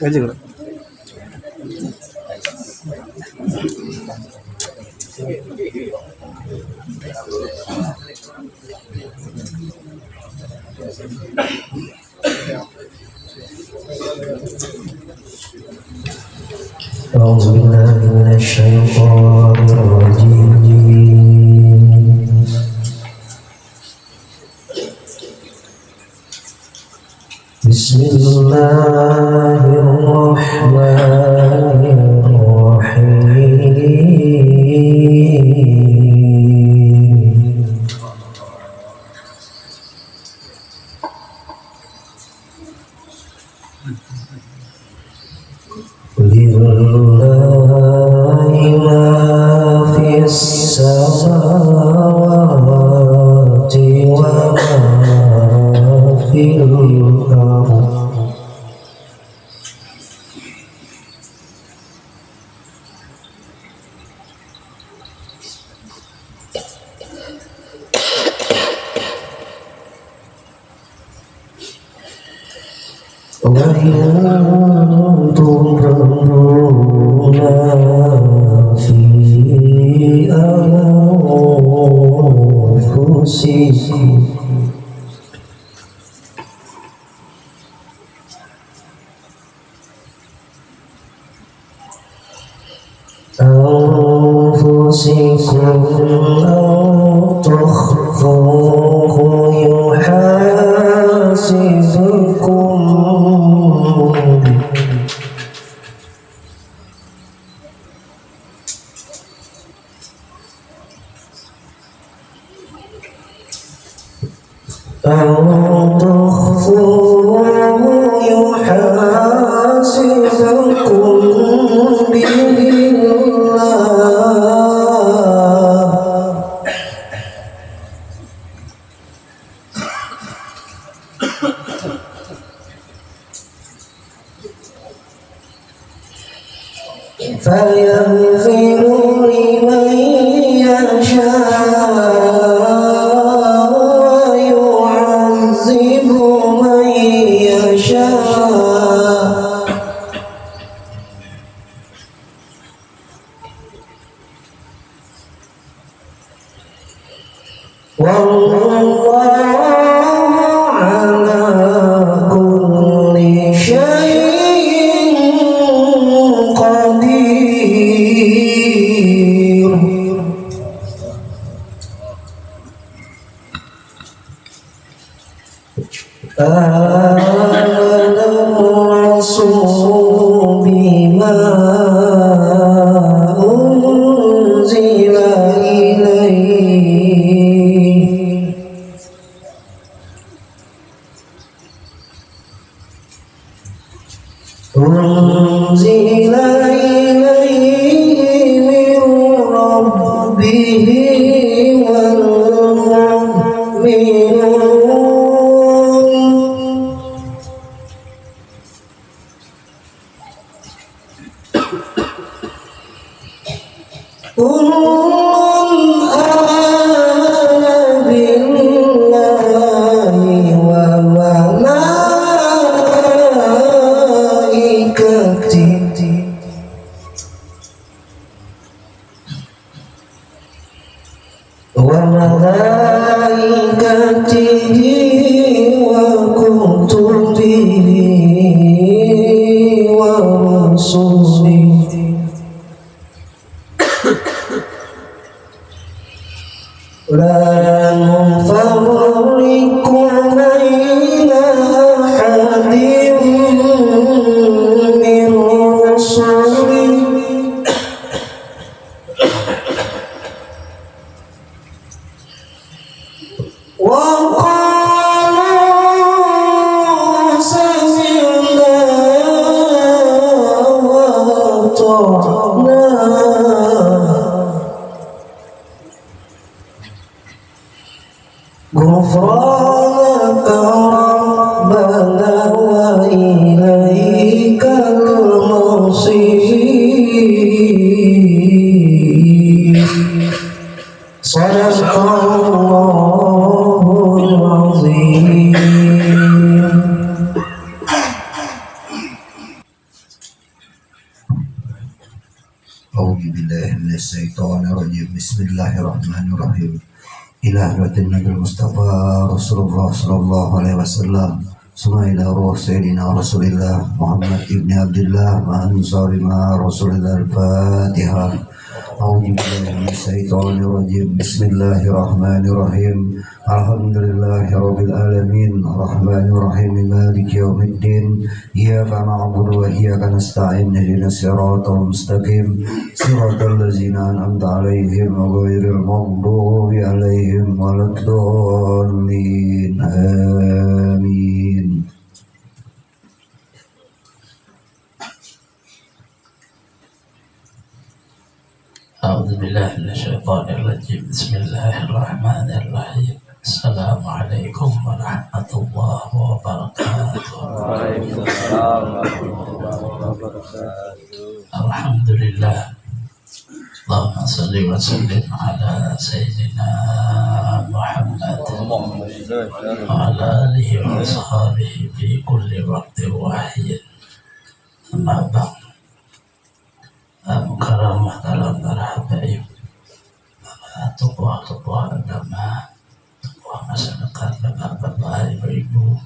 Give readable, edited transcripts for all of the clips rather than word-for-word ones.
Gaji bro. أعوذ بالله من الشيطان الرجيم. بسم الله الرحمن الرحيم. لله ما في السماوات وما في الأرض. وإن تبدوا ما في أنفسكم أو تخفوه يحاسبكم به فيغفر لمن يشاء ويعذب من يشاء. والله على كل شيء قدير. آمن الرسول بما أنزل إليه من ربه والمؤمنون كل آمن بالله وملائكته وكتبه ورسله لا نفرق بين أحد من رسله وقالوا سمعنا وأطعنا غفرانك ربنا وإليك المصير. صدق الله العظيم. أعوذ بالله من الشيطان الرجيم. بسم الله الرحمن الرحيم. إلى حضرة النبي المصطفى رسول الله صلى الله عليه وسلم. ثم إلى روح سيدنا رسول الله محمد ابن عبد الله مع أنصار مع رسول الله. الفاتحة. أعوذ بالله من الشيطان الرجيم. بسم الله الرحمن الرحيم. الحمد لله رب العالمين الرحمن الرحيم مالك يوم الدين. إياك نعبد وإياك نستعين اهدنا الصراط المستقيم صراط الذين أنعمت عليهم غير المغضوب عليهم ولا الضالين آمين. أعوذ بالله من الشيطان الرجيم. بسم الله الرحمن الرحيم. السلام عليكم ورحمة الله وبركاته. وعليكم السلام ورحمة الله وبركاته. الحمد لله. اللهم صل وسلم على سيدنا محمد وعلى آله وأصحابه في كل وقت وحين. أما بعد. Mukarramah dalam para habaib, para tokoh-tokoh agama, tokoh masyarakat, bapak-bapak, ibu-ibu,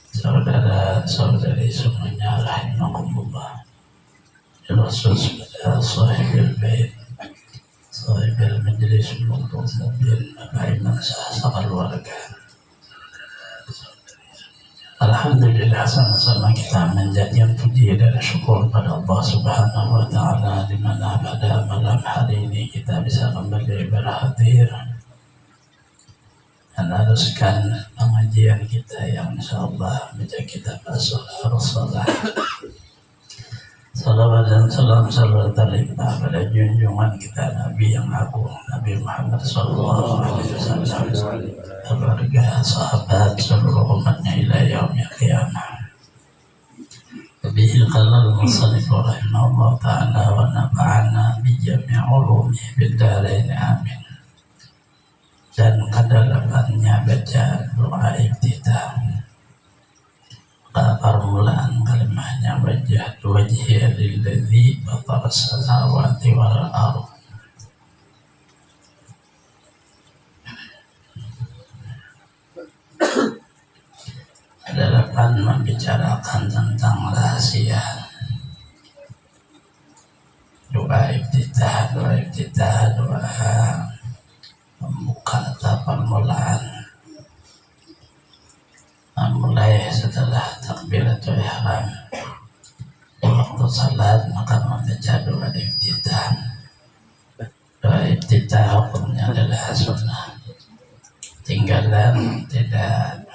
saudara-saudari semuanya, rahimakumullah. Khusus pada sahibil bait, sahibil majlis mukmin, bapak iman sah keluarga. Alhamdulillah, sama-sama kita menjadikan puji dan syukur pada Allah Subhanahu wa Ta'ala, di mana pada malam hari ini kita bisa kembali berhadir meneruskan pengajian kita yang insyaallah menjadi kitab as-salah. Salawat dan salam terlimpah pada junjungan kita Nabi yang agung, Nabi Muhammad sallallahu alaihi wasallam, keluarga, sahabat, seluruh umatnya ila yaumil qiyamah. Bihi qala al-musannif rahimahullah ta'ala wa nafa'ana bi jami' ulumihi bid darain amin. Dan kedalamannya baca doa iftitah. Permulaan kalimahnya wajhiya lilladzi fatara as-samawati wal ardh. Adalah membicarakan tentang rahasia doa iftitah, doa membuka atau permulaan. Mulai setelah takbiratul ihram waktu salat maka membaca doa iftitah. Doa iftitah hukumnya adalah sunnah, tinggalan tidak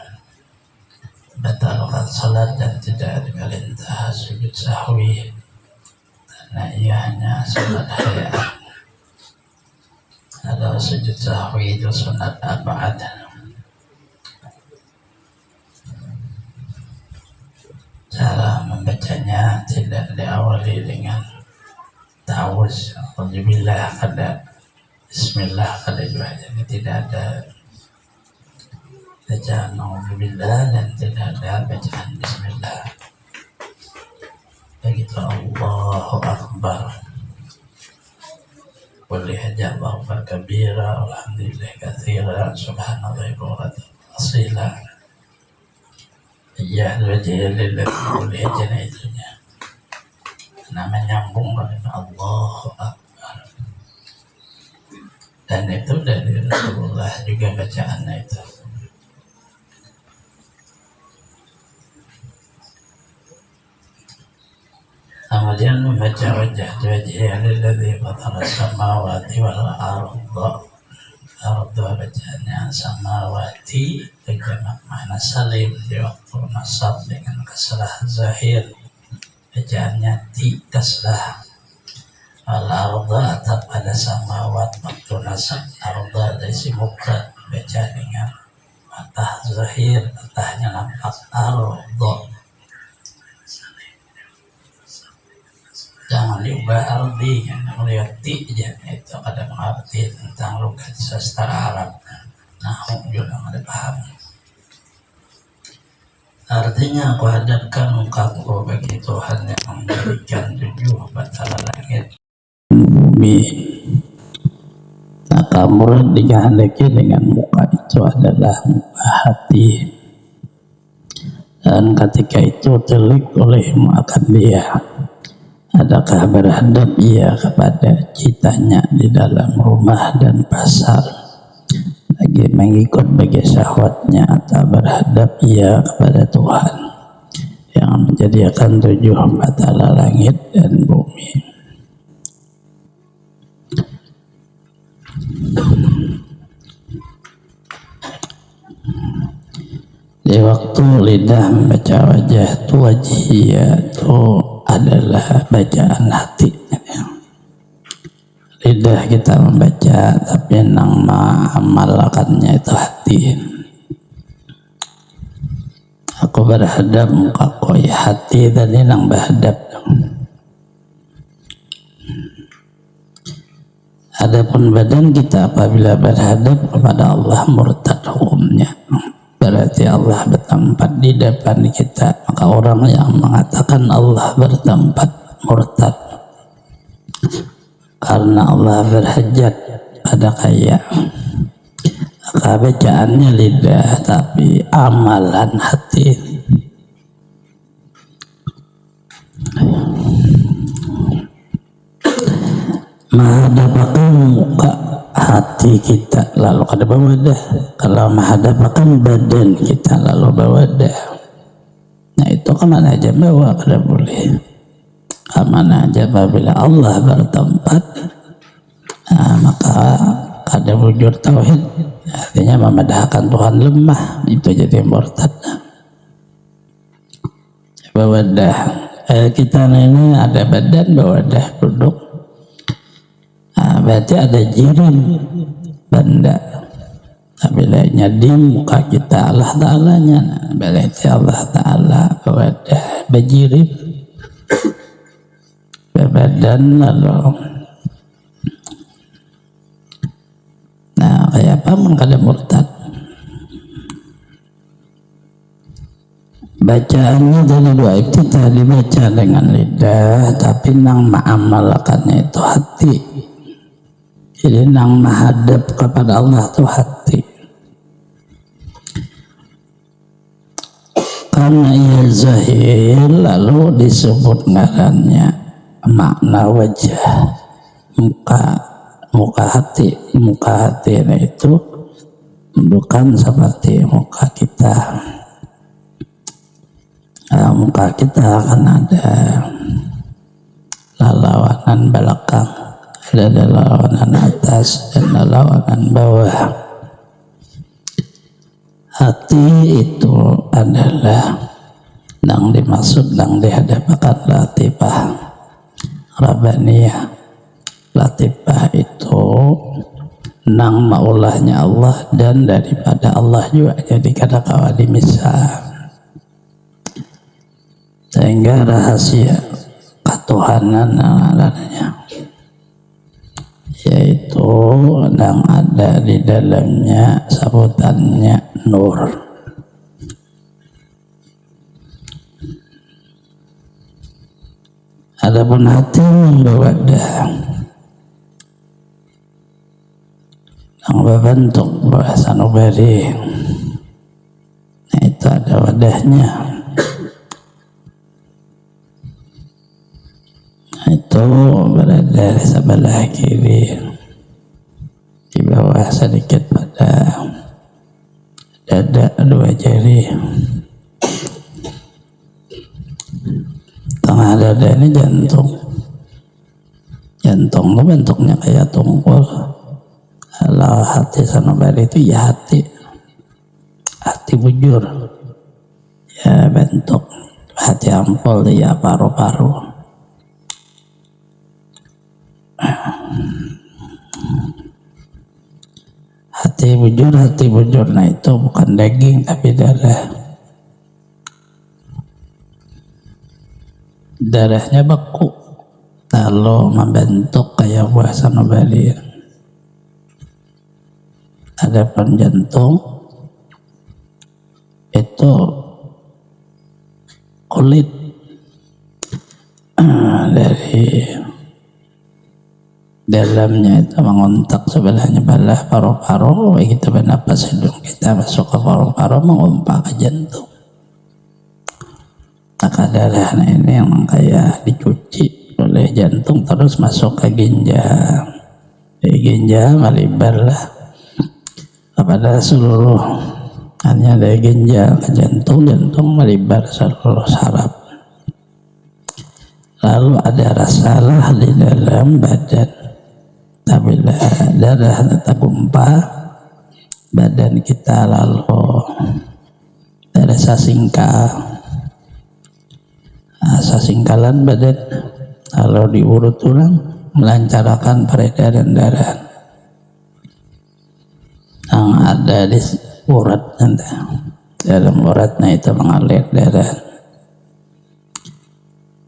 batalkan salat dan tidak diperintah sujud sahwi karena ia hanya sunat hayat. Kalau sujud sahwi itu sunat abad. Cara membacanya tidak diawali dengan ta'awuz, alhamdulillah, kada bismillah, kada juga. Jadi tidak ada bacaan alhamdulillah dan tidak ada bacaan bismillah. Begitu Allahu Akbar, boleh aja Allahu Akbar kabira, alhamdulillah katsira, subhanallah wa asila. Ya, wajah lillahi, boleh aja nah itunya. Nama nyambung dengan Allahu Akbar. Dan itu dari Rasulullah juga bacaannya itu. Kemudian membaca wajah lillahi fatara as-samawati wal ardh. Arda bacaannya samawati berjamak makna salim di waktu nasab dengan kasrah zahir, bacaannya ti kasrah. Al-arda atap pada samawat waktu nasab, arda dari si mufrad baca dengan fatah zahir, fatahnya nampak arda. jangan diubah arti, melihat aja itu ada mengerti tentang logat sastra Arab. Nahu juga ada paham. Artinya aku hadapkan mukaku bagi Tuhan yang menjadikan 7 batara langit bumi. Maka murad dikehendaki dengan muka itu adalah muka hati, dan ketika itu telik olehmu akan dia. Adakah berhadap ia kepada citanya di dalam rumah dan pasar, lagi mengikut bagi syahwatnya, atau berhadap ia kepada Tuhan yang menjadikan 7 batara langit dan bumi. Di waktu lidah membaca wajah itu, wajhiyah itu adalah bacaan hati. Lidah kita membaca, tapi nang mengamalkannya itu hati. Aku berhadap muka koi, hati tadi nang berhadap. Adapun badan kita apabila berhadap kepada Allah murtad hukumnya, berarti Allah bertempat di depan kita. Maka orang yang mengatakan Allah bertempat murtad, karena Allah berhajat ada kaya. Maka bacaannya lidah, tapi amalan hati. Menghadapakan muka hati kita lalu kada bawadah. Kalau menghadapakan badan kita lalu bawadah, nah itu kemana aja bawa, kada boleh. Kemana aja apabila Allah bertempat, nah, maka kada wujud tauhid, artinya memedahkan Tuhan lemah, itu jadi murtad. Bawadah, kita ini ada badan bawadah duduk. Nah, berarti ada jirim benda. Bila nyadi muka kita Allah Ta'alanya, berarti Allah Ta'ala bawadah bajirim badan lalu. Nah, kayak apa mengkada murtad. Bacaannya dari dua itu tadi dibaca dengan lidah, tapi nang mengamalkannya itu hati. Jadi nang menghadap kepada Allah itu hati. Karena ia zahir lalu disebut ngarannya makna wajah, muka hati. Muka hati itu bukan seperti muka kita. Muka kita akan ada lalawanan belakang, ada lalawanan atas dan lalawanan bawah. Hati itu adalah yang dimaksud yang dihadapkan latifah Rabbaniyah. Latifah itu nang maulahnya Allah dan daripada Allah juga, jadi kada kawa dimisah. Sehingga rahasia ketuhanan namanya, yaitu yang ada di dalamnya sebutannya nur. Adapun hati membawadah yang berbentuk bahasa nubari, nah itu ada wadahnya. Itu berada di sebelah kiri, di bawah sedikit pada dada 2 jari. Tengah dada ini jantung. Jantung itu bentuknya kayak tumpul. Kalau hati sanubari itu ya hati bujur, ya bentuk hati ampul ya paru-paru. Hati bujur, nah itu bukan daging tapi darah. Darahnya beku, kalau membentuk kayak buah sanubari. Adapun jantung itu kulit dari dalamnya itu mengontak sebelahnya belah paru-paru, begitu bernapas hidung kita masuk ke paru-paru mengumpah ke jantung. Maka darah ini yang kayak dicuci oleh jantung terus masuk ke ginjal. Di ginjal melibarlah kepada seluruh, hanya dari ginjal ke jantung, jantung melibar seluruh saraf. Lalu ada rasalah di dalam badan. Apabila darah tetap tumpah badan kita, lalu ada sasingkalan badan, lalu diurut ulang melancarkan peredaran darah yang ada di uratnya. Dalam uratnya itu mengalir darah.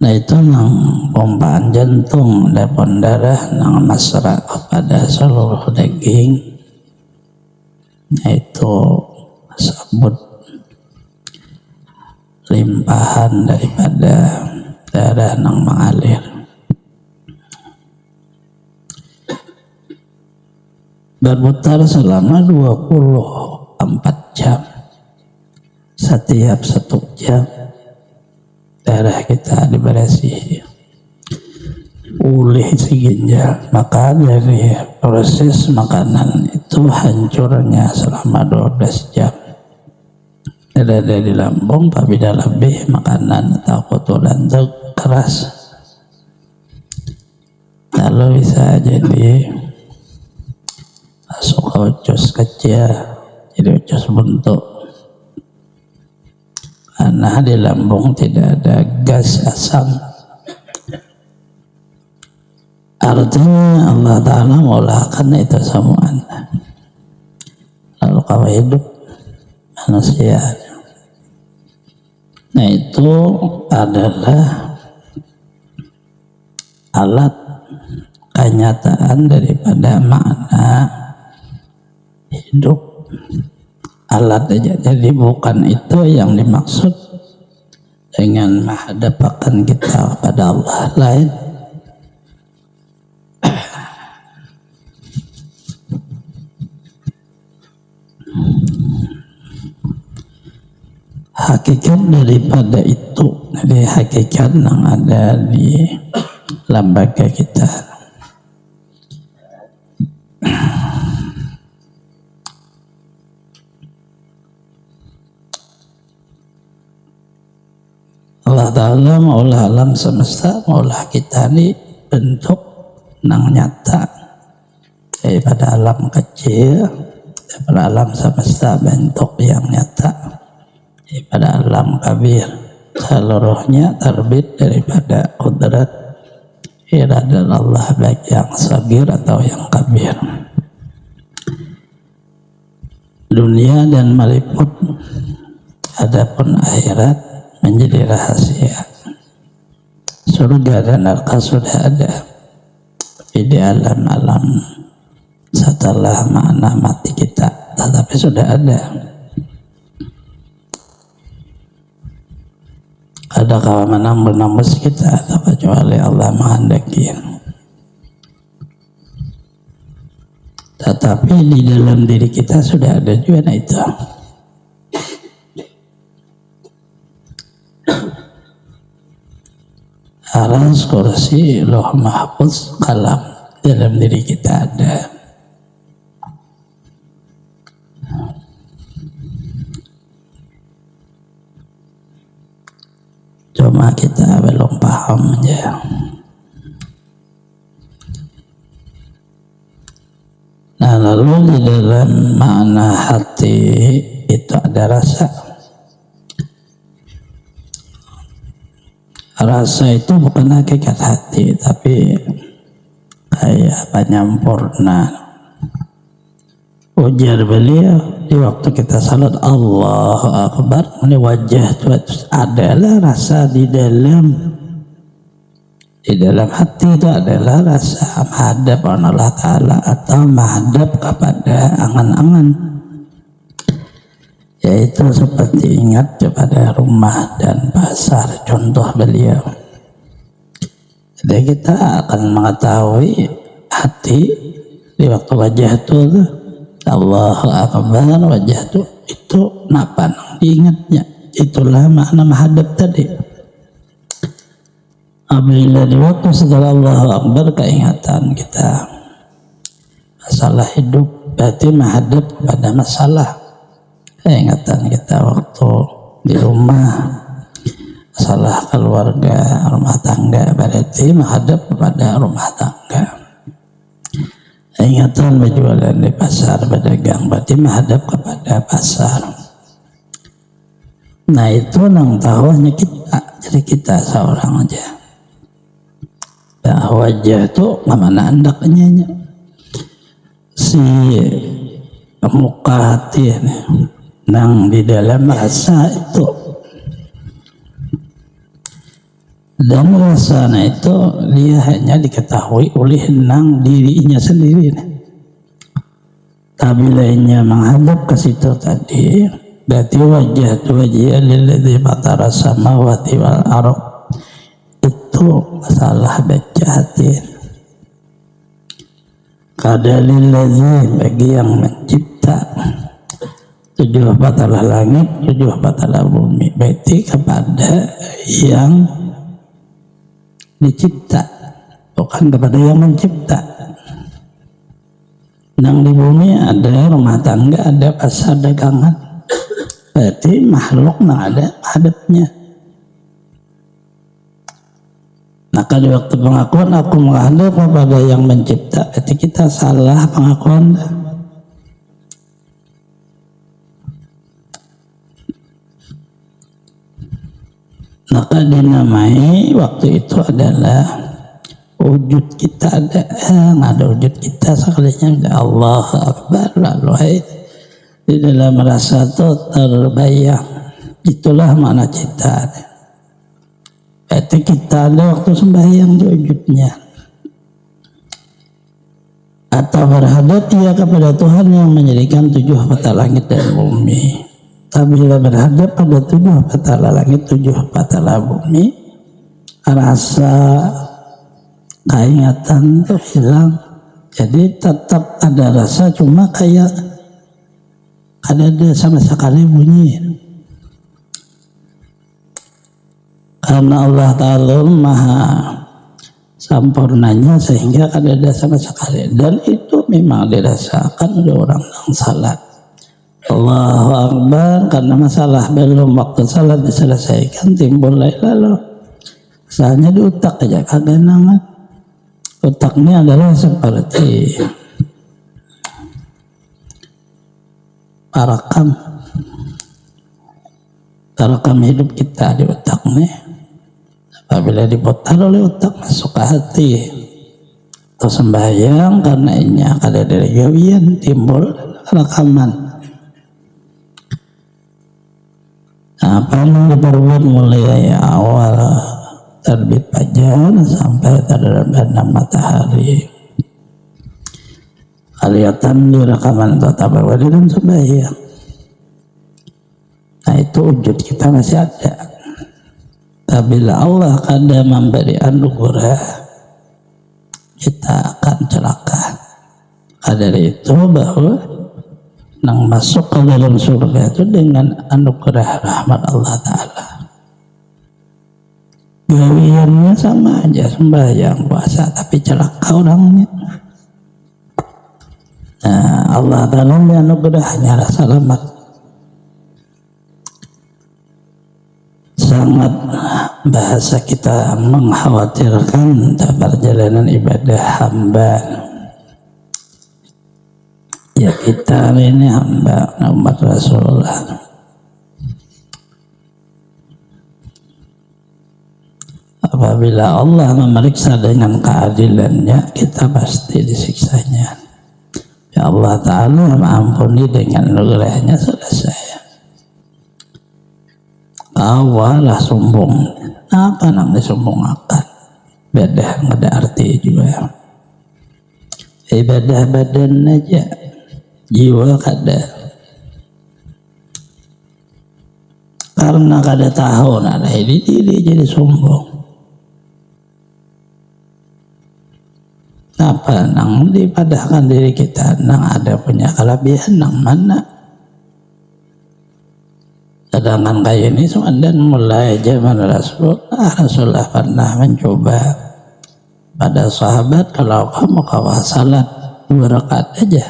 Nah itu nang pompaan jantung dapon darah nang masrak kepada seluruh daging. Nah itu sebut limpahan daripada darah nang mengalir. Berputar selama 24 jam. Setiap 1 jam darah kita diberesi oleh si ginjal. Maka dari proses makanan itu hancurnya selama 12 jam. Ada di lambung, apabila lebih makanan atau kotoran itu keras, lalu bisa jadi masuk ke usus kecil, jadi usus buntu. Karena di lambung tidak ada gas asam. Artinya Allah Ta'ala mengolahkan itu semua. Lalu kalau hidup manusia, nah itu adalah alat kenyataan daripada makna hidup. Alat aja, jadi bukan itu yang dimaksud dengan menghadapkan kita kepada Allah lain. Hakikat daripada itu, dari hakikat yang ada di lembaga kita. Allah Ta'ala maulah alam semesta, maulah kita ini bentuk nang nyata daripada alam kecil, daripada alam semesta bentuk yang nyata, daripada alam kabir seluruhnya terbit daripada kudrat iradah Allah, baik yang sagir atau yang kabir. Dunia dan meliput, adapun akhirat menjadi rahasia. Surga dan neraka sudah ada, tapi di alam-alam setelah makna mati kita, tetapi sudah ada. Adakah menambus kita atau kecuali Allah menghendaki. Tetapi di dalam diri kita sudah ada juga itu. Aras, kursi, loh mahfuz, kalam dalam diri kita ada. Cuma kita belum paham aja. Nah lalu di dalam makna hati itu ada rasa. Rasa itu bukan hakikat hati, tapi kayak penyampurna. Ujar beliau di waktu kita salat Allahu Akbar, ini wajah itu adalah rasa di dalam Di dalam hati itu adalah rasa menghadap Allah Ta'ala atau menghadap kepada angan-angan, yaitu seperti ingat kepada rumah dan pasar, contoh beliau. Jadi kita akan mengetahui hati di waktu wajah itu Allahu Akbar, wajah itu napa diingatnya, itulah makna menghadap tadi. Apabila di waktu setelah Allahu Akbar keingatan kita masalah hidup, berarti menghadap kepada masalah keingatan kita waktu di rumah, masalah keluarga, rumah tangga, berarti menghadap kepada rumah tangga. Ingatan berjualan di pasar, berdagang, berarti menghadap kepada pasar. Nah itu nang tahu hanya kita, jadi kita seorang aja. Nah, wajah itu mana andaknya si muka hati nang di dalam rasa itu, dan rasanya itu dia hanya diketahui oleh nang dirinya sendiri. Tapi lainnya menghadap ke situ tadi, berarti wajah itu wajah lilladzi fatara samawati wal ardh, itu masalah baca hati. Kadalilladzi, bagi yang mencipta 7 batalah langit, 7 batalah bumi, berarti kepada yang dicipta, bukan kepada yang mencipta. Nang di bumi ada rumah tangga, ada pasar dagangan, berarti makhluk nang ada hadapnya. Maka di waktu pengakuan aku menghadap kepada yang mencipta, berarti kita salah pengakuan. Maka dinamai waktu itu adalah wujud kita ada wujud kita sekalinya Allahu Akbar, lalu di dalam rasa itu terbayang, itulah makna cita. Berarti kita ada waktu sembahyang wujudnya, atau berhadap ia kepada Tuhan yang menjadikan 7 bata langit dan bumi. Apabila berhadap pada 7 bata langit, 7 bata bumi, rasa keingatan itu hilang. Jadi tetap ada rasa, cuma kayak ada sama sekali bunyi. Karena Allah Ta'ala maha sempurnanya sehingga ada sama sekali, dan itu memang dirasakan oleh orang yang salat. Allahu Akbar, karena masalah belum waktu salat diselesaikan timbul lalu misalnya di otak aja kagak nangat. Otaknya adalah seperti tarakam hidup kita di otak nih. Apabila diputar oleh otak masuk ke hati atau sembahyang, karena ini ada dari gawian timbul rekaman. Apa yang diperbuat mulai awal terbit fajar sampai terbenam matahari, kelihatan di rekaman tetap berwadi dan sembahyang. Nah itu wujud kita masih ada. Bila Allah kadang memberi anugerah, kita akan celaka. Dari itu bahwa nang masuk ke dalam surga itu dengan anugerah rahmat Allah Ta'ala. Gawiannya sama aja, sembahyang, puasa, tapi celaka orangnya. Nah, Allah Ta'ala anugerahnya selamat. Sangat bahasa kita mengkhawatirkan perjalanan ibadah hamba. Ya kita ini hamba umat Rasulullah. Apabila Allah memeriksa dengan keadilannya, kita pasti disiksanya. Ya Allah Ta'ala mengampuni dengan anugerahnya, selesai. Awalah sombong, apa nang disombongkan? ibadah nggak ada arti juga. Ibadah badan aja, jiwa kada. Karena kada tahu ada ini jadi sombong. Apa nang dipadahkan diri kita nang ada punya kelebihan nang mana? Sedangkan kayak ini dan mulai zaman Rasulullah pernah mencoba pada sahabat, kalau kamu kawah salat 2 rakaat aja,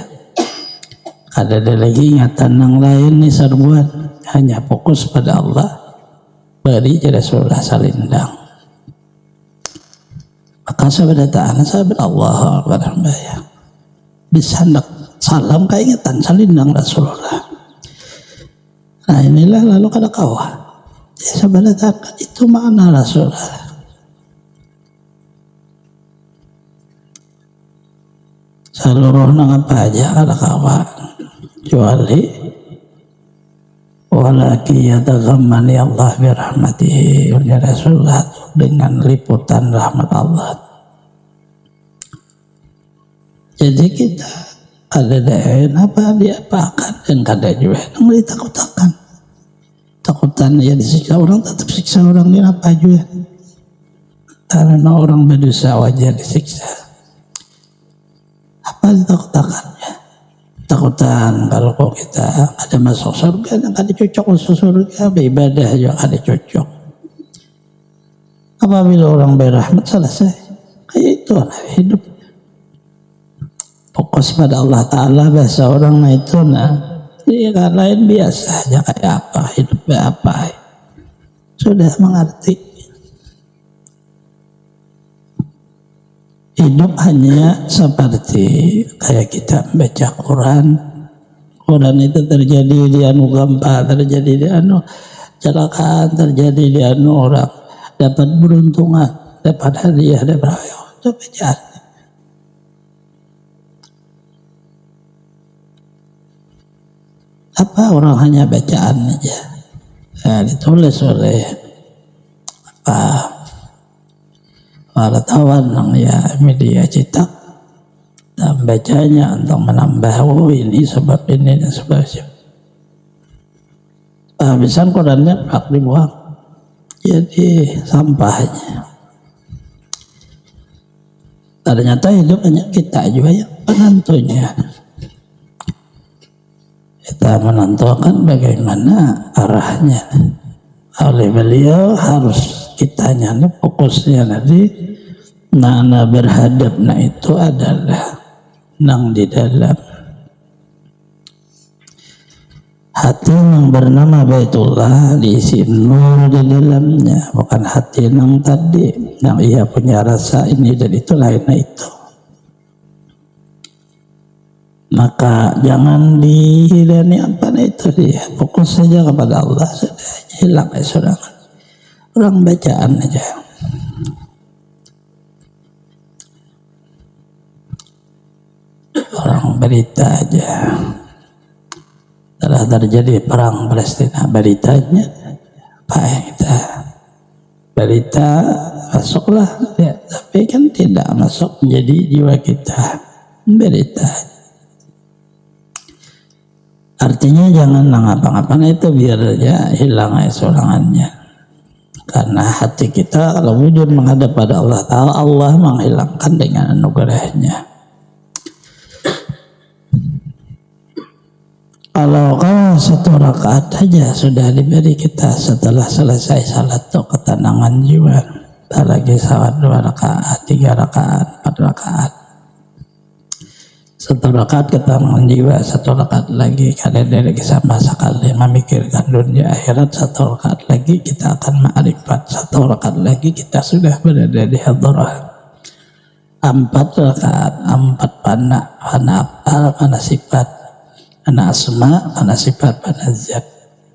kada ada lagi ingatan yang lain nih serbuan, hanya fokus pada Allah, beri Rasulullah salindang. Maka sahabat Allah berambaya bisa hendak salam keingetan salindang Rasulullah. Nah inilah lalu kada kawah sahabat itu makna Rasulullah. Seluruh nang apa aja kada kawah kecuali walaki yataghammani Allah birahmatihi, ya Rasulullah dengan liputan rahmat Allah. Jadi kita ada daerah apa diapakan dan kada juga yang ditakutkan. Takutan ya disiksa orang, tetap siksa orang ini apa juga. Karena orang berdosa wajar disiksa. Apa ditakutkannya? Takutan kalau kok kita ada masuk surga dan kada cocok masuk surga, beribadah juga kada cocok. Apabila orang berrahmat selesai, kayak itu hidup. Fokus pada Allah Ta'ala, bahasa orang itu yang lain biasa aja kayak apa, hidup apa. Sudah mengerti. Hidup hanya seperti kayak kita baca Quran. Quran itu terjadi di gempa, terjadi di kecelakaan, terjadi di orang dapat beruntungan, dapat hadiah, dapat itu bacaan. Apa orang hanya bacaan aja. Nah, ditulis oleh wartawan yang media cetak dan bacanya untuk menambah ini sebab ini dan sebagainya. Habisan Qurannya prak dibuang jadi sampahnya. Ternyata hidup hanya kita juga yang penentunya. Kita menentukan bagaimana arahnya. Oleh beliau harus kitanya fokusnya nanti nana berhadap itu adalah nang di dalam hati yang bernama Baitullah, diisi nur di dalamnya, bukan hati yang tadi yang ia punya rasa ini dan itu lainnya itu. Maka jangan dihilani apa itu dia, fokus saja kepada Allah, sudah hilang orang bacaan aja. Orang berita aja. Telah terjadi perang Palestina, beritanya apa yang kita berita masuklah ya, tapi kan tidak masuk menjadi jiwa kita berita. Artinya jangan ngapa-ngapain itu biar aja hilang sorangannya. Karena hati kita kalau wujud menghadap pada Allah Ta'ala, Allah menghilangkan dengan anugerahnya. Kalau satu rakaat saja sudah diberi kita setelah selesai salat itu ketenangan jiwa. Apalagi salat 2 rakaat, 3 rakaat, 4 rakaat. 1 rakaat ketenangan jiwa, 1 rakaat lagi kada dari sama sekali memikirkan dunia akhirat, 1 rakaat lagi kita akan ma'rifat, 1 rakaat lagi kita sudah berada di hadrah. 4 rakaat, 4 pana afal, pana sifat, pana asma, pana sifat, pana zat.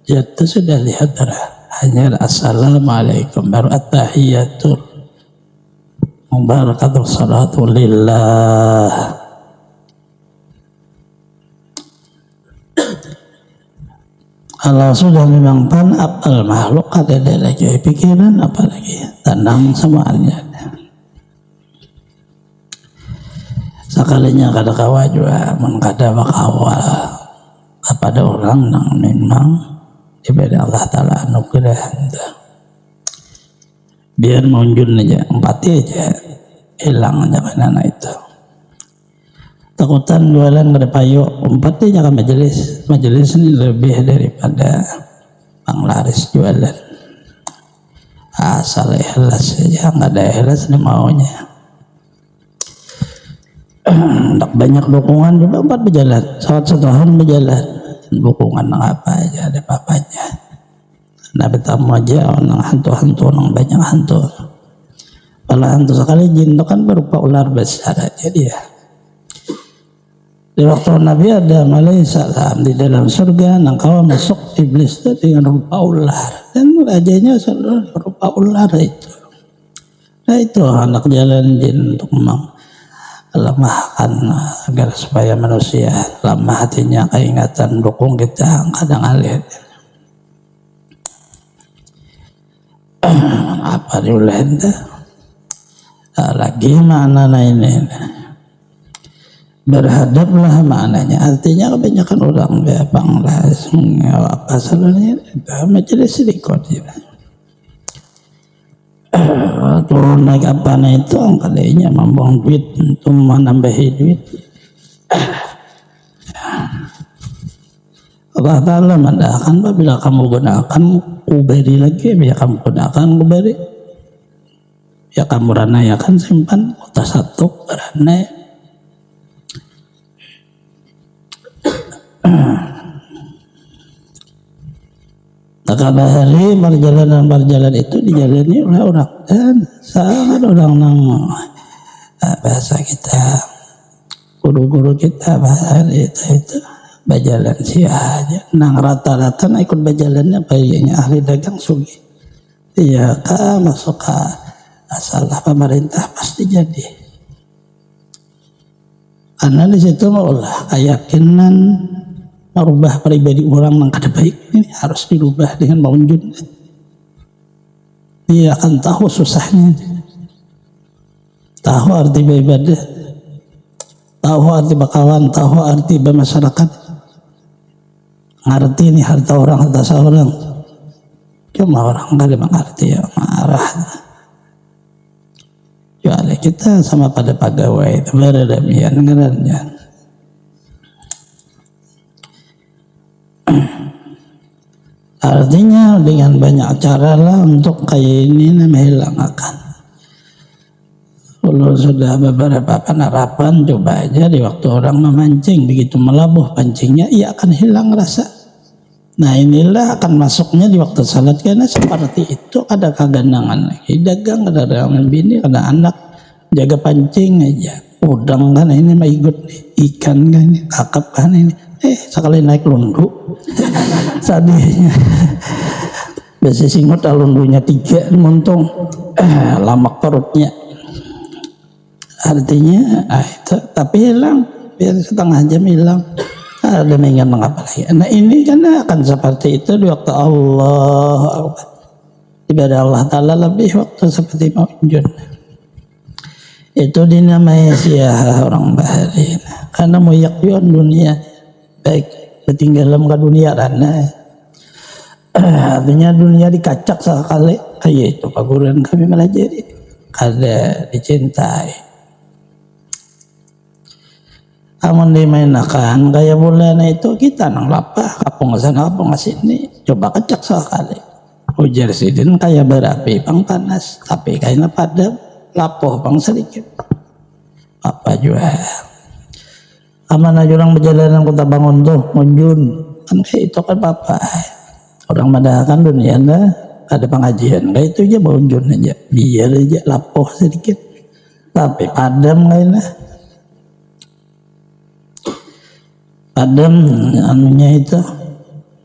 Zat itu sudah di hadrah. Hanya assalamualaikum baru at-tahiyatul mubarakatul salatu lillah. Kalau sudah memang panap al makhluk ada lagi pikiran apalagi tenang semuanya. Sakalinya kada kawa juga mengkada bakawa kepada orang yang memang diberi Allah Ta'ala anugerah biar munjun aja empati aja hilang aja kan anak itu takutan jualan kada payu empati aja kan majelis ini lebih daripada panglaris jualan asal ikhlas aja nggak ada ikhlas ini maunya tak banyak dukungan juga empat berjalan setahun berjalan dukungan apa aja ada apa-apanya nah bertamu aja orang hantu-hantu orang banyak hantu kalau hantu sekali jin itu kan berupa ular besar aja dia di waktu Nabi Adam alaihissalam di dalam surga nangkau masuk iblis itu dengan rupa ular dan rajanya selalu berupa ular itu nah itu anak jalan jin untuk lemahkan agar supaya manusia lemah hatinya keingatan dukung kita kadang alih apa diulen lagi makna ini berhadaplah maknanya artinya kebanyakan orang banglas apa salahnya majelis sedikit turun naik apa itu kalinya membuang duit untuk menambahi duit Allah Ta'ala mendahkan apabila kamu gunakan kuberi lagi ya kamu gunakan kuberi ya kamu ranayakan simpan kota satu ranai Takabahari perjalanan itu dijalani oleh orang dan sangat orang nang bahasa kita guru-guru kita bahasa itu berjalan sih aja nang rata-rata ikut berjalannya bayinya ahli dagang sugi iya kan masuk ke salah pemerintah pasti jadi karena di situ maulah keyakinan merubah pribadi orang yang kada baik ini harus dirubah dengan maunjun. Dia akan tahu susahnya, tahu arti beribadah, tahu arti berkawan, tahu arti bermasyarakat, ngerti ini harta orang harta seorang. Cuma orang kada mengerti ya marah. Jual kita sama pada pegawai itu beradamian ngerannya. Artinya dengan banyak cara lah untuk kayak ini menghilangkan. Kalau sudah beberapa penerapan coba aja di waktu orang memancing begitu melabuh pancingnya ia akan hilang rasa. Nah inilah akan masuknya di waktu salat karena seperti itu ada kegandangan lagi dagang ada dagangan bini ada anak jaga pancing aja udang kan ini mah ikut ikan kan ini kakap kan ini sekali naik lundu sadihnya biasa singut lundunya 3 muntung lamak perutnya artinya itu tapi hilang biar setengah jam hilang ada mengingat mengapa lagi nah ini kan akan seperti itu di waktu Allah ibadah Allah Ta'ala lebih waktu seperti maunjun itu dinamai siah orang bahari karena muyakyun dunia baik ketinggalan ke dunia rana artinya dunia dikacak sekali kayak itu paguran kami melajari kada dicintai amun dimainakan kayak bulan itu kita nang lapah kapung sana kapung sini coba kacak sekali ujar sidin kayak berapi pang panas tapi kayaknya padam lapoh pang sedikit apa juga amanah orang perjalanan kota bangun tuh munjun kan kayak itu kan apa orang madahakan dunia lah ada pengajian kayak itu aja munjun aja biar aja lapoh sedikit tapi padam kayaknya padam anunya itu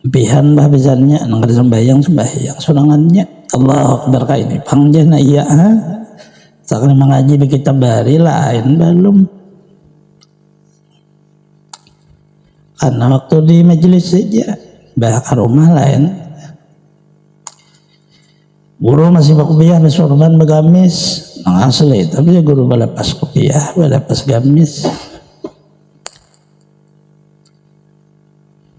pihan bahasannya nang ada sembahyang surangannya Allah Akbar kayak ini pangjana iya sekali mengaji kita bari lain belum karena waktu di majelis saja bahkan rumah lain Guru masih kopiah sorban begamis nang asli, tapi guru balapas kopiah balapas gamis.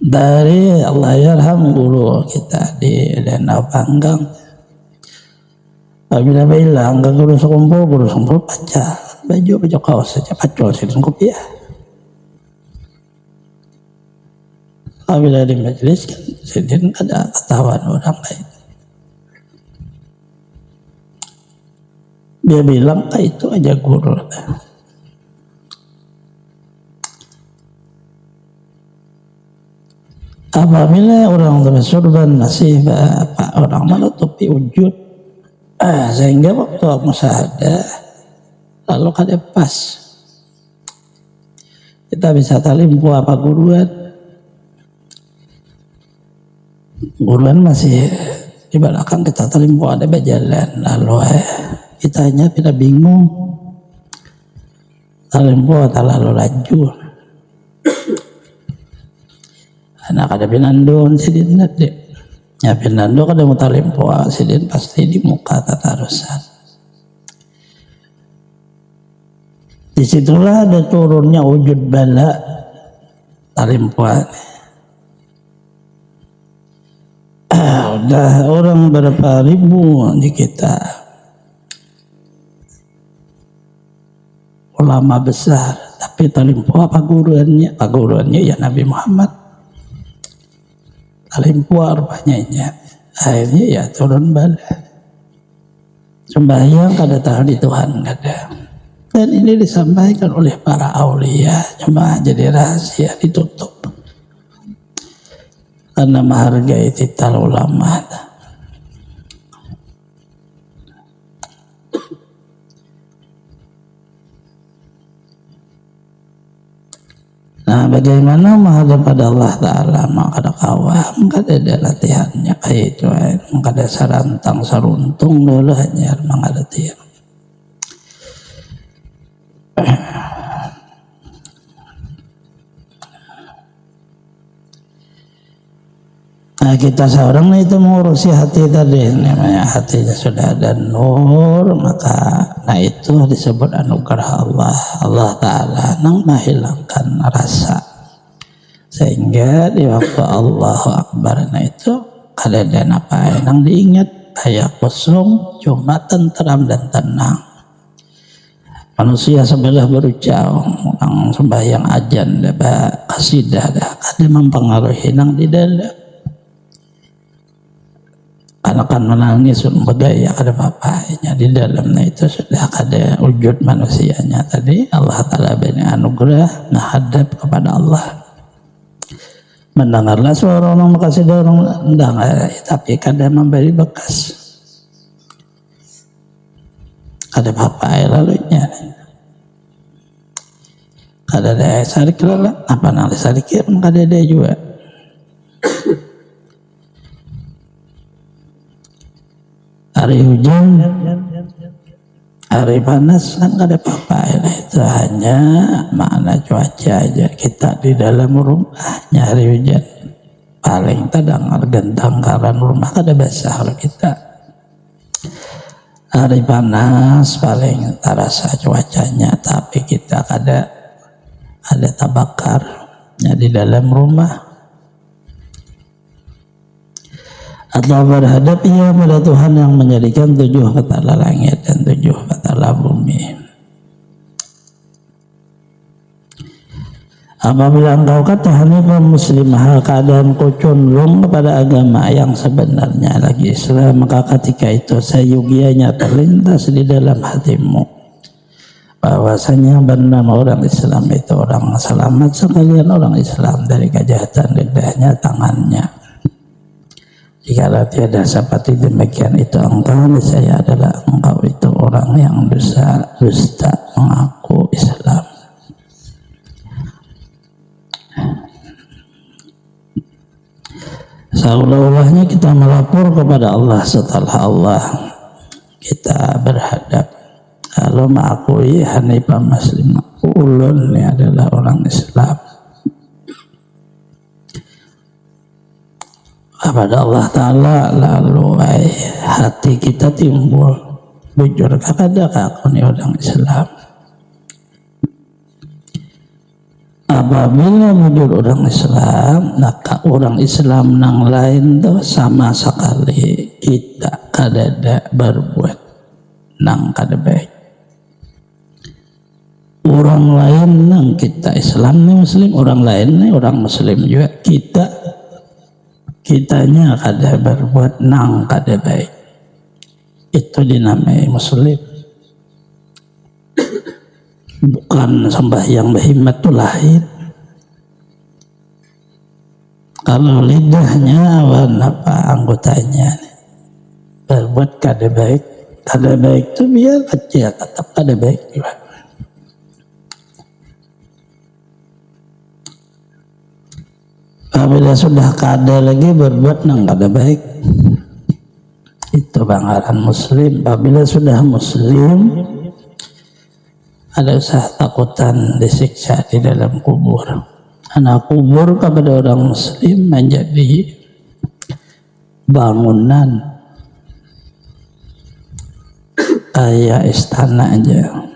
Dari Allah yarham guru kita di Danau Panggang, apabila bilang ke guru sekumpul pacar baju kaos saja pacul sidin kopiah. Apabila di majelis kan sidin ada ketahuan orang lain. Dia bilang itu aja guru. Apabila orang bersorban masih orang menutupi wujud, sehingga waktu musyahadah lalu kada pas kita bisa talimpu apa guruan masih di belakang kita talimpu ada berjalan lalu kita hanya tidak bingung talimpu atau lalu laju. Anak ada pinandun sidin nanti ya pinandun kada mau talimpo sidin pasti di muka tatarusan. Disitulah ada turunnya wujud bala talimpuan. Udah orang berapa ribu di kita ulama besar, tapi talimpo apa guruannya ya Nabi Muhammad. Talimpu rupanya akhirnya ya turun bala sembahyang kada tahu di Tuhan kada, dan ini disampaikan oleh para aulia cuma jadi rahasia ditutup karena menghargai titel ulama. Nah, bagaimana menghadap pada Allah Ta'ala? Maka ada kawam, maka ada latihannya kayak itu, maka ada sarantang saruntung dulu hanya maka ada latihan. Nah, kita seorang itu mengurusi hati tadi, namanya hatinya sudah ada nur, maka nah itu disebut anugerah Allah. Allah Ta'ala nang menghilangkan rasa, sehingga di waktu Allahu Akbar nah itu kada ada apa yang diingat, kayak kosong cuma tenteram dan tenang. Manusia sebelah berucap nang sembahyang ajan dah kasidah dah kada mempengaruhi nang di dalam. Akan menangis bergaya ada apa-apanya di dalamnya itu sudah ada wujud manusianya tadi. Allah Ta'ala beri anugerah menghadap kepada Allah, mendengarlah suara orang makasih orang mendengar, tapi kadang memberi bekas ada apa-apa lalunya kada ada sarik lah apa nang sarik pun kada ada juga. Hari hujan, hari panas kan gak ada apa-apa, itu hanya makna cuaca aja. Kita di dalam rumahnya hari hujan paling tadang gentang karena rumah kada basah. Kalau kita hari panas paling terasa cuacanya, tapi kita kada ada tabakarnya di dalam rumah. Atau berhadap ia pada Tuhan yang menjadikan 7 petala langit dan 7 petala bumi. Apabila engkau katakan kaum muslimah keadaan kau condong kepada agama yang sebenarnya lagi Islam, maka ketika itu sayugianya terlintas di dalam hatimu bahwasanya bernama orang Islam itu orang selamat sekalian orang Islam dari kejahatan lidahnya tangannya. Jika tiada seperti demikian itu engkau, saya adalah engkau itu orang yang dusta mengaku Islam. Seolah-olahnya kita melapor kepada Allah setelah Allah kita berhadap. Kalau mengakui Hanifah Muslim, ulun ini adalah orang Islam. kepada Allah Ta'ala, lalu hati kita timbul bujur kepada kakuni orang Islam. Apabila bujur orang Islam, maka orang Islam nang lain tuh sama sekali kita kadada berbuat nang kada baik. Orang lain nang kita Islam nih Muslim, orang lain nih orang Muslim juga, kitanya kada berbuat nang kada baik, itu dinamai Muslim. Bukan sembahyang behimat itu lain. Kalau lidahnya awan apa anggotanya berbuat kada baik itu biar kecil tetap kada baik juga. Apabila sudah kada lagi berbuat nang kada baik, itu banggaran Muslim. Apabila sudah Muslim, ada usah takutan disiksa di dalam kubur. Karena kubur kepada orang Muslim menjadi bangunan kayak istana aja.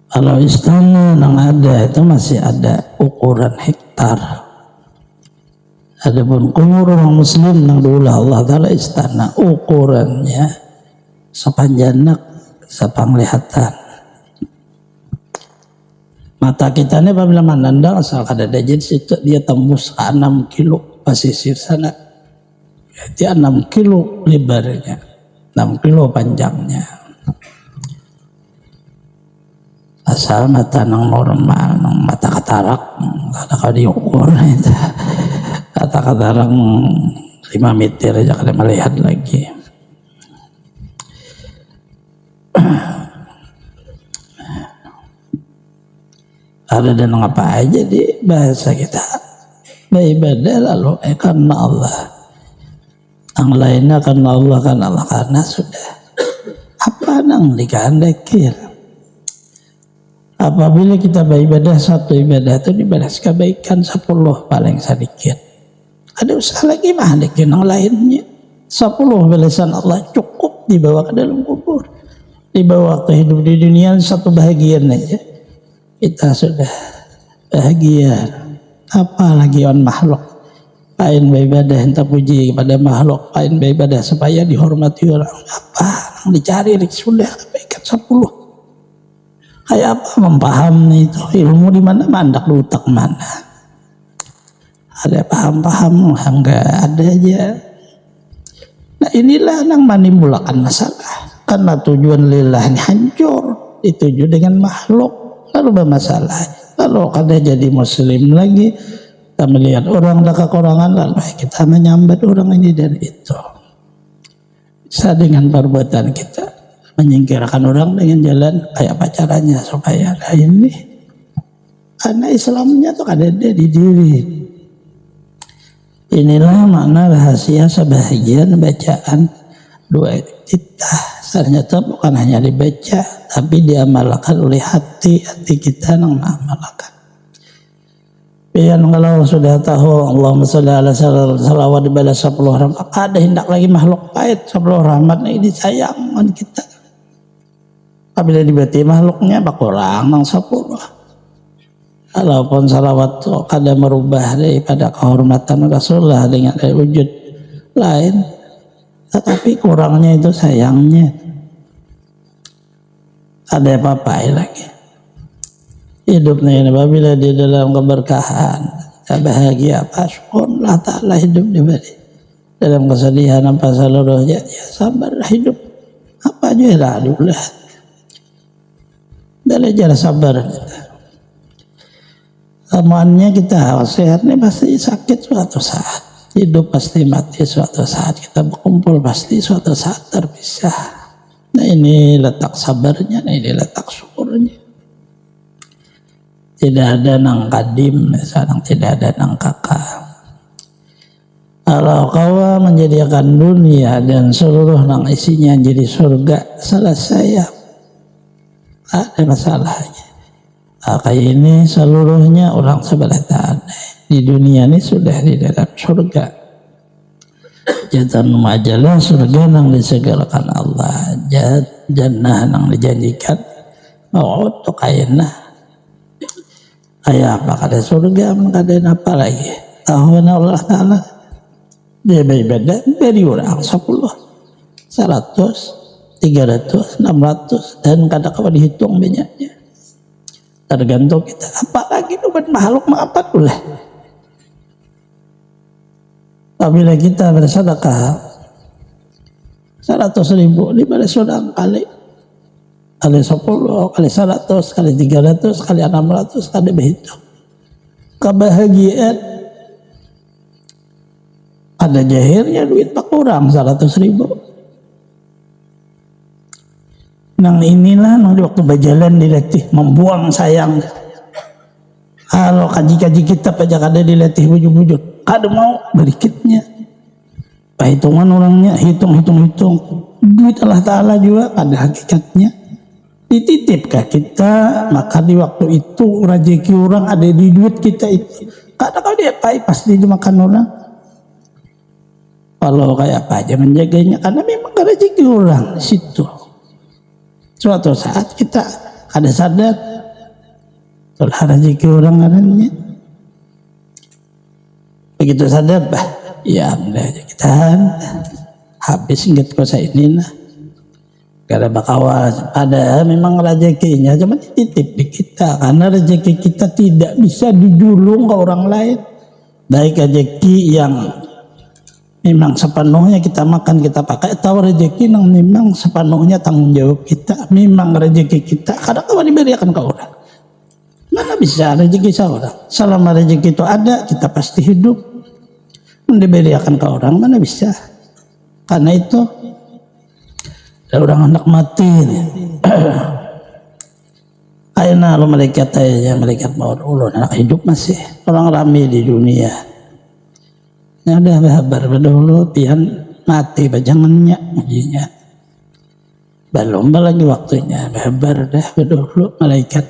Kalau istana yang ada itu masih ada ukuran hektar. Adapun kubur orang Muslim yang dulu Allah Ta'ala istana ukurannya sepanjang sepanglihatan. Mata kita ini apabila menandang asal kada ada jadi situ dia tembus ke 6 kilo pasisir sana. Jadi 6 kilo lebarnya, 6 kilo panjangnya. Asal mata nang normal, nang mata katarak, kada kada diukur itu. Mata katarak 5 meter aja kada melihat lagi. Ada dan apa aja di bahasa kita beribadah lalu karena Allah, yang lainnya karena Allah karena sudah apa nang dikehendaki. Apabila kita beribadah satu ibadah itu dibalas kebaikan 10 paling sedikit. Ada usaha lagi mah yang lainnya 10 balasan Allah cukup dibawa ke dalam kubur. Dibawa waktu hidup di dunia satu bahagian aja kita sudah bahagia. Apalagi on makhluk pain beribadah entah puji kepada makhluk, pain beribadah supaya dihormati orang, apa yang dicari sudah kebaikan 10. Kayak apa memahami itu ilmu di mana mandak di otak mana ada paham enggak ada aja. Nah inilah yang menimbulkan masalah karena tujuan lillah ini hancur dituju dengan makhluk lalu bermasalah. Lalu kada jadi Muslim lagi kita melihat orang ada kekurangan lalu kita menyambat orang ini dari itu. Bisa dengan perbuatan kita menyingkirkan orang dengan jalan kayak apa caranya supaya ada ini karena Islamnya tuh ada di diri. Inilah makna rahasia sebahagian bacaan doa kita. Ternyata bukan hanya dibaca tapi diamalkan oleh hati kita yang mengamalkan. Biar kalau sudah tahu Allahumma sholli ala salawat dibalas 10 rahmat, ada hendak lagi makhluk pahit 10 rahmat ini disayang kita. Apabila dibati makhluknya berkurang nang 10. Walaupun salawat itu kada merubah daripada kehormatan Rasulullah dengan wujud lain, tetapi kurangnya itu sayangnya. Ada apa-apa lagi. Hidupnya ini apabila di dalam keberkahan, bahagia, apa syukurlah Ta'ala hidup diberi. Dalam kesedihan apa seluruhnya, ya sabar hidup. Apa aja lah dulu. Belajar sabar kita. Semuanya kita sehat nih pasti sakit suatu saat. Hidup pasti mati suatu saat. Kita berkumpul pasti suatu saat terpisah. Nah ini letak sabarnya, nah ini letak syukurnya. Tidak ada nang kadim, misalnya tidak ada nang kakak. Kalau kau menjadikan dunia dan seluruh nang isinya jadi surga, selesai. Ada masalahnya. Kayak ini seluruhnya orang sebelah tanah. di dunia ini sudah di dalam surga. Jatan majalah surga yang disegerakan Allah, jannah yang dijanjikan mau'ud tu kainah. Kayak apa kada surga, kada apa lagi. Tahu Allah Ta'ala dia beda dari orang 10, 100, 300, 600 dan kadang kawan dihitung banyaknya. Tergantung kita. Apalagi itu makhluk apa tuh lah. Apabila kita bersedekah 100.000 dibalik sudah kali 10, kali 100, kali 300, kali 600, kali begitu. Kebahagiaan ada jahirnya duit tak kurang 100.000. Nang inilah nang di waktu berjalan diletih membuang sayang. Kalau kaji-kaji kita pajak ada diletih bujur-bujur, kada mau berikitnya. Hitungan orangnya hitung. Duit Allah Ta'ala juga ada hakikatnya. Dititip ke kita, maka di waktu itu rezeki orang ada di duit kita itu. Kada kau dia pasti dimakan orang. Kalau kayak apa aja menjaganya, karena memang rezeki orang di situ. Suatu saat kita kada sadar telah rezeki orang adanya. Begitu sadar bah, ya udah kita habis ingat kosa ini lah. Kada bakawas, ada memang rezekinya cuma dititip di kita karena rezeki kita tidak bisa dijulung ke orang lain. Baik rezeki yang memang sepenuhnya kita makan kita pakai, atau rezeki yang memang sepenuhnya tanggung jawab kita, memang rezeki kita kadang-kadang diberikan ke orang. Mana bisa rezeki seorang? Selama rezeki itu ada, kita pasti hidup. Diberikan ke orang mana bisa? Karena itu ada orang anak mati nih. Aina lo malaikat aja, malaikat maut ulun anak hidup masih orang ramai di dunia. Ada kabar dahulu pian mati bajangannya ujinya. Belum lagi waktunya kabar dah dahulu malaikat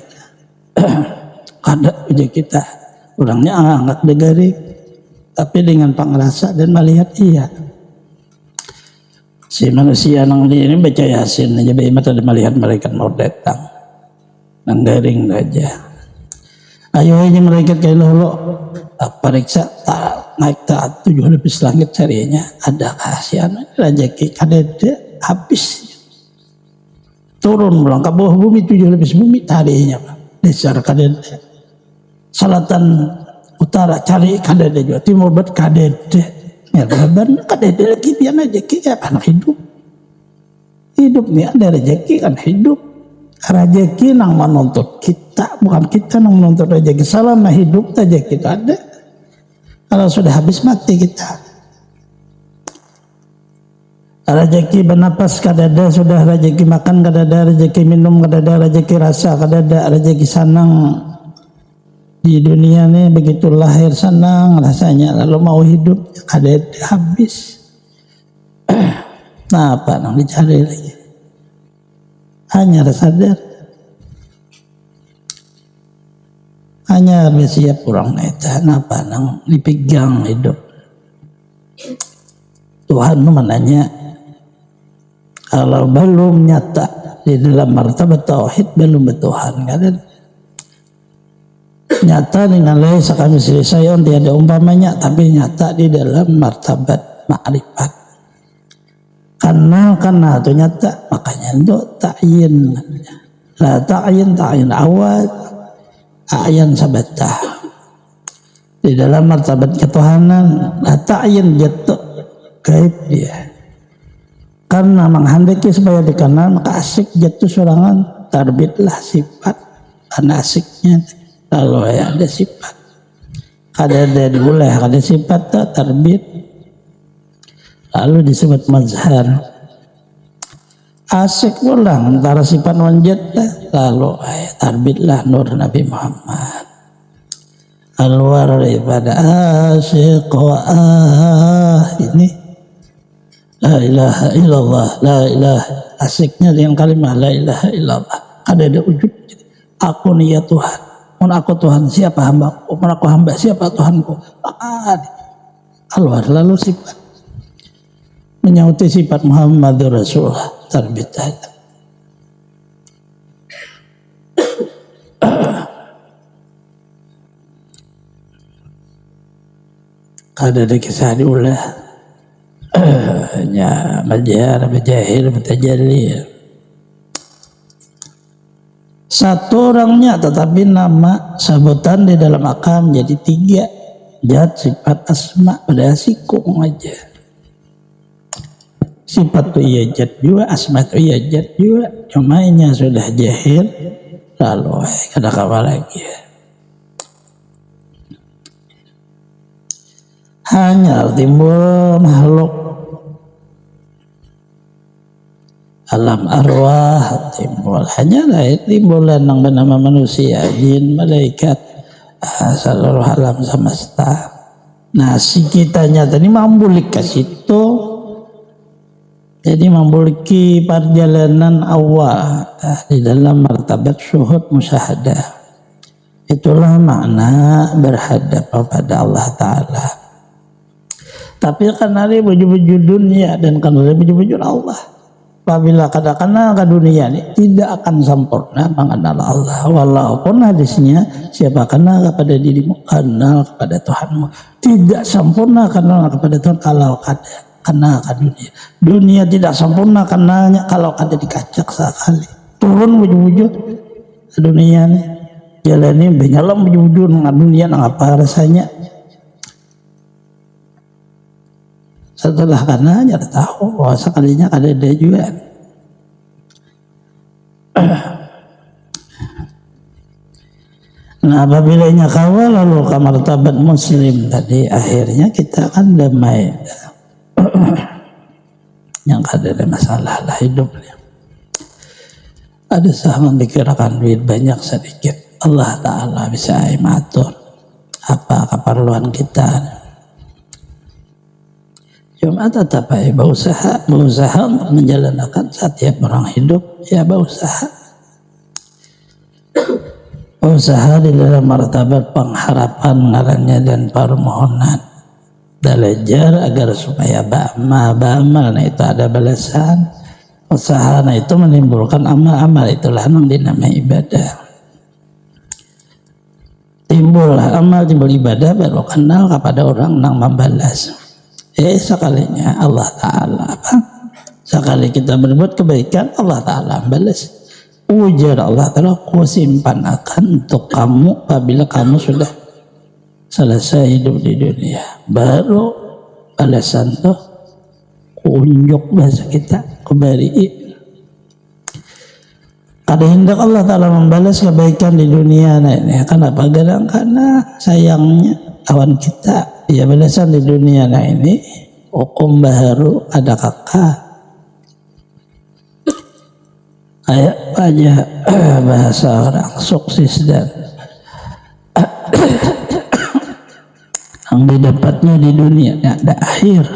kada uji kita. Orangnya angkat negari tapi dengan pengerasa dan melihat iya. Si manusia nang ini baca Yasin aja bayi mata melihat malaikat mau datang. Nang garing aja. Ayo aja malaikat kayak lo periksa naik taat 7 lapis langit carinya ada kasihan rezeki kadede habis turun pulang ke bawah bumi 7 lapis bumi tadinya dasar kadede selatan utara cari kadede juga timur bet kadede ya benar kadede lagi dia rezeki ya anak hidup nih ada rezeki kan hidup rezeki nang menuntut kita bukan kita nang menuntut rezeki selama hidup rezeki itu ada. Kalau sudah habis mati kita. Rezeki bernapas kadada sudah rezeki makan kadada rezeki minum kadada rezeki rasa kadada rezeki senang di dunia nih begitu lahir senang rasanya lalu mau hidup kadada habis. Nah apa nang dicari lagi? Hanya sadar. Hanya bersiap kurang neta napa nang dipegang hidup. Tuhan menanya kalau belum nyata di dalam martabat tauhid belum bertuhan kan? Nyata dengan lain sekali saya tiada umpamanya tapi nyata di dalam martabat ma'rifat. Karena itu nyata makanya itu ta'yin. La ta'yin awal ayan sabatah di dalam martabat ketuhanan ta'yin jatuh gaib dia karena menghendaki supaya dikenal maka asik jatuh sorangan terbitlah sifat karena asiknya kalau ada sifat kada ada diulah kada sifat tak terbit lalu disebut mazhar asik ulang antara sifat wanjat lalu terbitlah nur Nabi Muhammad keluar daripada asyik wa ini la ilaha illallah la ilaha asiknya dengan kalimat la ilaha illallah ada wujud aku nih ya Tuhan Mun aku Tuhan siapa hambaku? Mun aku hamba siapa Tuhanku? Keluar lalu sifat menyauti sifat Muhammadur Rasulullah terbitan. Kada ada kisah diulah nya majahir mutajalli. Satu orangnya tetapi nama sebutan di dalam akam jadi 3. Zat, sifat, asma pada sikung aja. Sifat itu iya zat juga, asma itu iya zat juga. Cuma ini sudah jahil lalu kada kawa lagi. Hanya timbul makhluk alam arwah timbul, hanya timbulan yang bernama manusia, jin, malaikat, seluruh alam semesta. Nah si kitanya tadi mambulik ke situ, jadi membuliki perjalanan awal di dalam martabat syuhud musyahadah. Itulah makna berhadap kepada Allah Ta'ala. Tapi karena dia baju-baju dunia dan karena dia baju-baju Allah, apabila katakanlah ke dunia ini tidak akan sempurna mengenal Allah. Walaupun hadisnya siapa kenal kepada dirimu, kenal kepada Tuhanmu. Tidak sempurna kenal kepada Tuhan kalau kenal ke dunia. Dunia tidak sempurna kenalnya kalau kada dikacak sekali. Turun baju-baju ke dunia ini, jalan ini benyalam baju-baju dengan dunia, apa rasanya? Setelah karena hanya tahu bahwa sekalinya ada juga. Nah apabila kawal lalu ke martabat muslim tadi, akhirnya kita akan damai. Yang ada masalah lah hidupnya. Ada sah memikirkan duit banyak sedikit, Allah Ta'ala bisa mengatur apa keperluan kita. Cuma tetap berusaha untuk menjalankan setiap orang hidup, ya berusaha di dalam martabat pengharapan ngarannya dan permohonan, belajar agar supaya ba'amal nah itu ada balasan. Usaha nah itu menimbulkan amal-amal, itulah yang dinamai ibadah. Timbullah amal, timbul ibadah, baru kenal kepada orang yang membalas. Sekalinya Allah Ta'ala sekali kita berbuat kebaikan, Allah Ta'ala balas. Ujar Allah Ta'ala, ku simpan akan untuk kamu apabila kamu sudah selesai hidup di dunia. Baru balasan tuh kunjuk bahasa kita kembali. Ada hendak Allah Ta'ala membalas kebaikan di dunia. Nah ini kenapa? Karena sayangnya kawan kita ya balasan di dunia. Nah ini hukum baru ada kakak kayak aja bahasa orang sukses dan yang didapatnya di dunia ada akhir.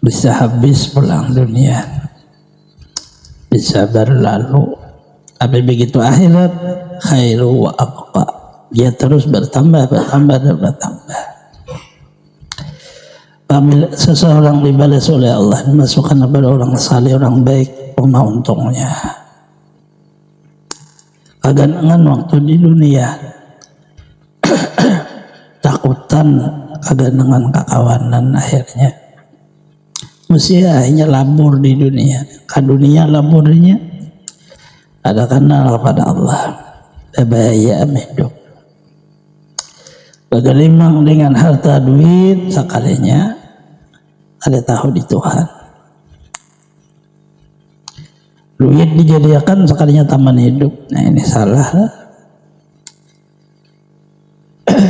Bisa habis pulang dunia, bisa berlalu, tapi begitu akhirat khairu wa abqa, dia terus bertambah. Apabila seseorang dibalas oleh Allah, dimasukkan kepada orang saleh, orang baik, apa untungnya? Kaganangan waktu di dunia takutan kaganangan kekawanan, akhirnya mesti hanya labur di dunia. Ke dunia laburnya ada kenal kepada Allah, bahaya hidup. Bagaimana dengan harta duit sekalinya ada tahu di Tuhan. Duit dijadikan sekalinya taman hidup. Nah ini salah lah.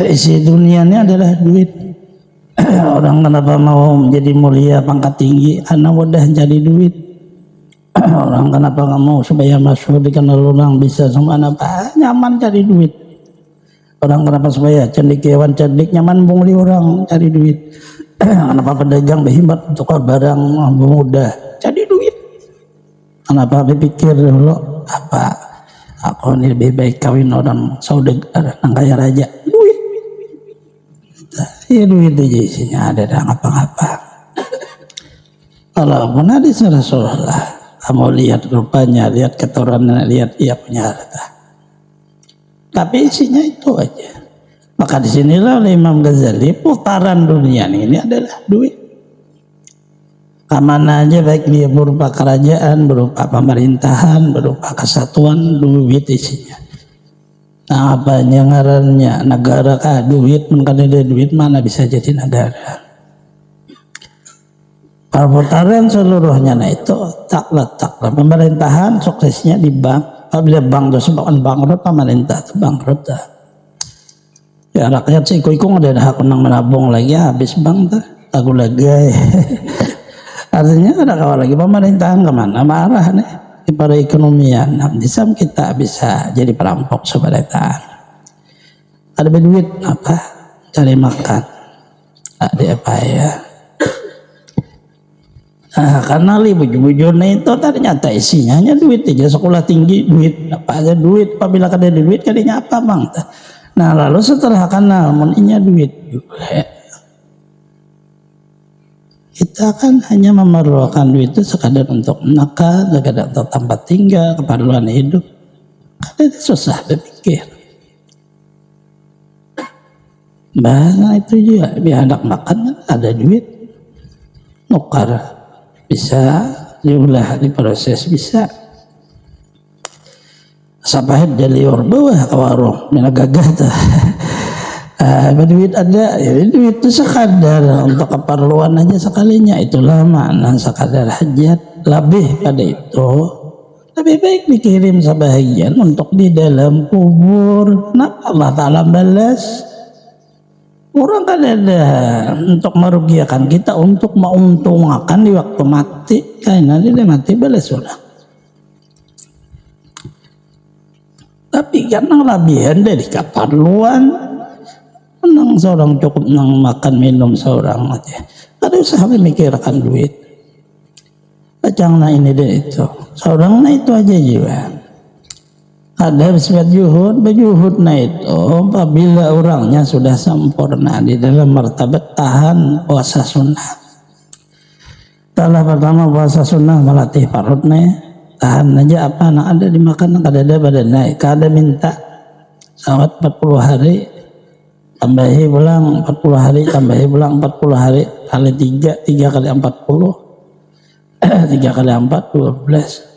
Isi dunianya adalah duit. Orang kenapa mau menjadi mulia pangkat tinggi? Karena mudah cari duit. Orang kenapa nggak mau supaya masyhur dikenal orang bisa semua apa? Nyaman cari duit. Orang kenapa supaya cerdik hewan cerdik nyaman bungli orang cari duit. Kenapa pedagang berhemat untuk barang mudah jadi duit? Kenapa berpikir dulu apa aku ini lebih baik kawin orang saudagar yang kaya raja? Duit. Ya duit aja isinya, ada ngapa-ngapa. Walaupun hadis Rasulullah, kamu lihat rupanya, lihat keturunan, lihat dia punya harta. Tapi isinya itu aja. Maka disinilah oleh Imam Ghazali, putaran dunia ini adalah duit. Kemana aja, baik dia berupa kerajaan, berupa pemerintahan, berupa kesatuan, duit isinya. Nah, apanya ngarannya negara kah duit, kan ada duit mana bisa jadi negara. Perputaran seluruhnya nah itu tak letak pemerintahan suksesnya di bank. Apabila bank itu sebabkan bangkrut, pemerintah itu bangkrut dah. Ya rakyat sih ikut ada hak menang menabung lagi habis bank tuh aku lagi. Artinya ada kawal lagi pemerintahan kemana marah nih pada ekonomian. Nah, di samping kita bisa jadi perampok pemerintahan. Ada duit apa cari makan ada apa ya. Nah, karena bujur-bujurnya itu ternyata isinya hanya duit aja, sekolah tinggi duit, apa aja duit, apabila ada duit kadinya apa bang? Nah lalu setelah karena namunnya duit juga, kita kan hanya memerlukan duit itu sekadar untuk makan, sekadar untuk tempat tinggal, keperluan hidup, kan itu susah berpikir. Bahkan itu juga biar anak makan kan ada duit, nukar. Bisa diulah, diproses bisa. Sapahit jaliur bawah ke warung mina gagah tuh. Duit ada, ya duit itu sekadar untuk keperluan aja sekalinya, itulah makna sekadar hajat. Lebih pada itu lebih baik dikirim sebahagian untuk di dalam kubur. Nah Allah Ta'ala balas. Orang kan ada untuk merugikan kita, untuk menguntungkan di waktu mati. Karena dia mati balas sudah. Tapi karena lebihan dari keperluan, menang seorang cukup menang makan minum seorang aja. Ada usaha memikirkan duit. Janganlah ini dan itu. Seorang itu aja juga. Ada sifat juhud nah itu apabila orangnya sudah sempurna di dalam martabat tahan puasa sunnah. Tahap pertama puasa sunnah melatih perutnya, tahan aja apa nak ada dimakan kada ada badan naik, kada minta sawat 40 hari tambahi pulang 40 hari tambahi pulang 40 hari kali 3 kali 40 3 kali 4 12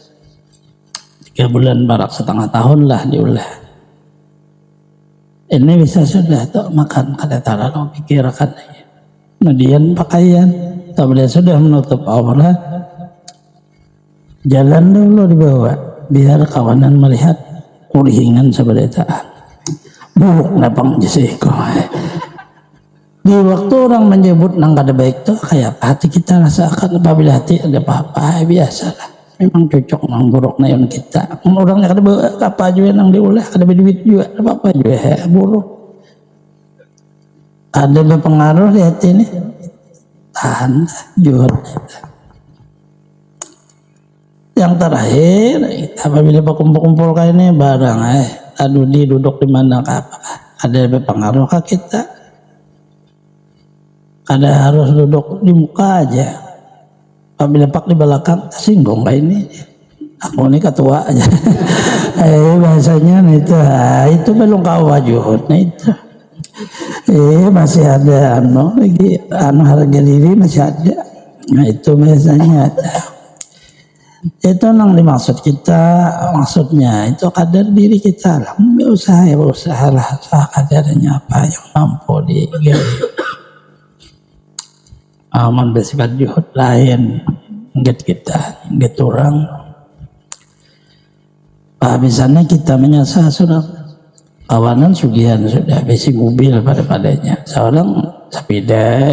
3 bulan barak setengah tahun lah diulah. Ini bisa sudah tuh makan kada tara lo pikirkan. Kemudian pakaian, apabila sudah menutup aurat, jalan dulu dibawa biar kawanan melihat kuringan seberitaan. Buruk napang jisiko. Di waktu orang menyebut nang kada baik tuh kayak hati kita rasakan, apabila hati ada apa-apa biasalah. Memang cocok nang buruk na yon kita. Orangnya kada apa juga nang diulah, kada duit juga, apa juga buruk. Ada berpengaruh di hati ini. Tahan juhud. Yang terakhir, apabila berkumpul-kumpul kayak ini barang, aduh di duduk di mana apa? Ada berpengaruh ke kita. Kada harus duduk di muka aja. Apabila pak di belakang singgung kayak ini, aku ini ketua aja. Bahasanya itu belum kawa juhud nah itu. Masih ada lagi harga diri masih ada. Nah itu biasanya ada. Itu nang dimaksud kita, maksudnya itu kadar diri kita lah. Usaha lah kadarnya apa yang mampu digali. Aman bersifat juhud lain kita orang habisannya kita menyasar sudah kawanan sugihan sudah besi mobil padanya seorang sepeda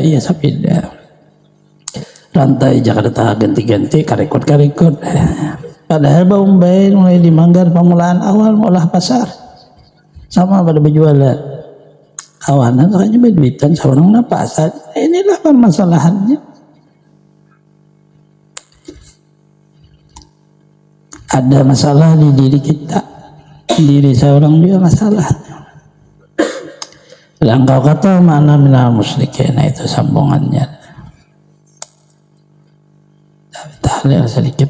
rantai Jakarta ganti-ganti karikut padahal baumbai mulai di Manggar pemulaan awal olah pasar sama pada berjualan kawanan kayaknya beduitan seorang napasan. Inilah permasalahannya. Ada masalah di diri kita, diri seorang juga masalah. Engkau kata mana minal musyrikin, itu sambungannya. Tahlil sedikit.